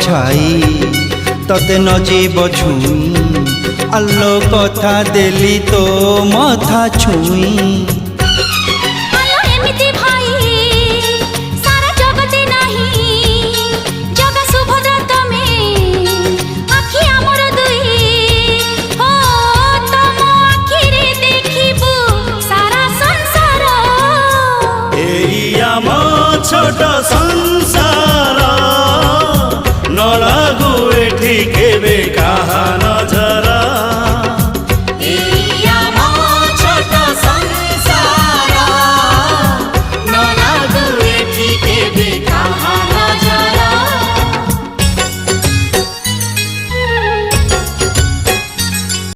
ଛାଇ ତତେ ନ ଯିବ ଛୁଇଁ ଆଲୋ କଥା ଦେଲି ତୋ ମଥା ଛୁଇଁ छोट संसार न लागू एठी केबे कहाना।